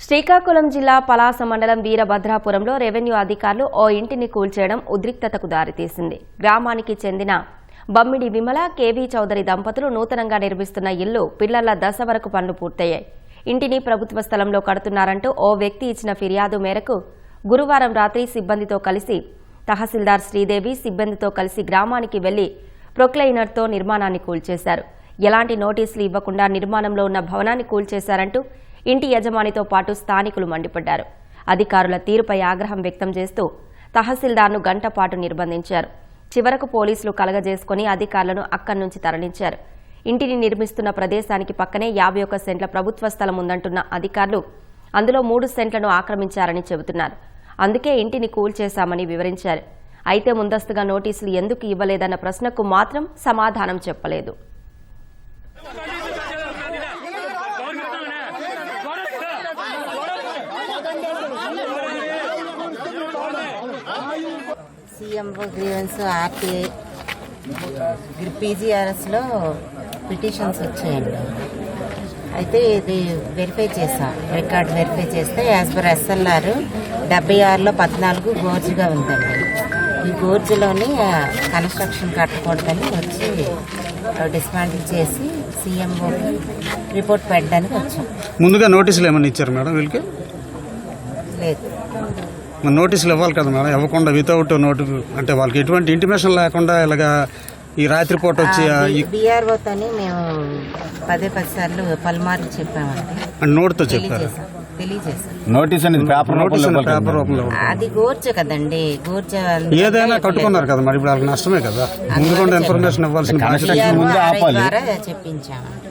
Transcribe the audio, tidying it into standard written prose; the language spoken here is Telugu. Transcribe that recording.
శ్రీకాకుళం జిల్లా పలాస మండలం వీరభద్రాపురంలో రెవెన్యూ అధికారులు ఓ ఇంటిని కూల్చేయడం ఉద్రిక్తతకు దారితీసింది. గ్రామానికి చెందిన బమ్మిడి విమల, కేవీ చౌదరి దంపతులు నూతనంగా నిర్మిస్తున్న ఇల్లు పిల్లల దశ వరకు పనులు పూర్తయ్యాయి. ఇంటిని ప్రభుత్వ స్థలంలో కడుతున్నారంటూ ఓ వ్యక్తి ఇచ్చిన ఫిర్యాదు మేరకు గురువారం రాత్రి సిబ్బందితో కలిసి తహసీల్దార్ శ్రీదేవి సిబ్బందితో కలిసి గ్రామానికి వెళ్లి ప్రొక్లైనర్తో నిర్మాణాన్ని కూల్చేశారు. ఎలాంటి నోటీసులు ఇవ్వకుండా నిర్మాణంలో ఉన్న భవనాన్ని కూల్చేశారంటూ ఇంటి యజమానితో పాటు స్థానికులు మండిపడ్డారు. అధికారుల తీరుపై ఆగ్రహం వ్యక్తం చేస్తూ తహసీల్దార్ను గంట పాటు నిర్బంధించారు. చివరకు పోలీసులు కలగజేసుకుని అధికారులను అక్కడి నుంచి తరలించారు. ఇంటిని నిర్మిస్తున్న ప్రదేశానికి పక్కనే 51 సెంట్ల ప్రభుత్వ స్థలం ఉందంటున్న అధికారులు అందులో 3 సెంట్లను ఆక్రమించారని చెబుతున్నారు. అందుకే ఇంటిని కూల్చేశామని వివరించారు. అయితే ముందస్తుగా నోటీసులు ఎందుకు ఇవ్వలేదన్న ప్రశ్నకు మాత్రం సమాధానం చెప్పలేదు. సీఎంఓ గ్రీవెన్స్, ఆర్టీఐ, పీజీఆర్ఎస్లో పిటిషన్స్ వచ్చాయండి. అయితే ఇది వెరిఫై చేసాం, రికార్డ్ వెరిఫై చేస్తే యాజ్ పర్ ఎస్ఎల్ఆర్ 76లో 14 గోర్జుగా ఉందండి. ఈ గోర్జులోని కన్స్ట్రక్షన్ కట్టకూడదని వచ్చి డిస్మాంటిల్ చేసి సీఎంఓకి రిపోర్ట్ పెట్టడానికి వచ్చాం. ముందుగా నోటీసులు ఏమైనా ఇచ్చారు మేడం వీళ్ళకి? లేదు, మన నోటీసులు ఇవ్వాలి కదా మేడం. ఇవ్వకుండా వితౌట్ నోటి అంటే వాళ్ళకి ఎటువంటి ఇంటిమేషన్ లేకుండా ఇలాగా ఈ రాత్రిపూట వచ్చి బీఆర్ఓతోని మేము 10 సార్లు పలుమార్లు చెప్పామండి. నోటితో చెప్పారు, తెలియజేశాం. నోటీస్ అనేది పేపర్ రూపంలో అది గోర్చ కదండి, గోర్చ ఏదైనా కట్టుకున్నారు కదా మరి ఇప్పుడు వాళ్ళకి నష్టమే కదా. ముందుగా ఇన్ఫర్మేషన్ ఇవ్వాల్సిన ద్వారా చెప్పించామండి.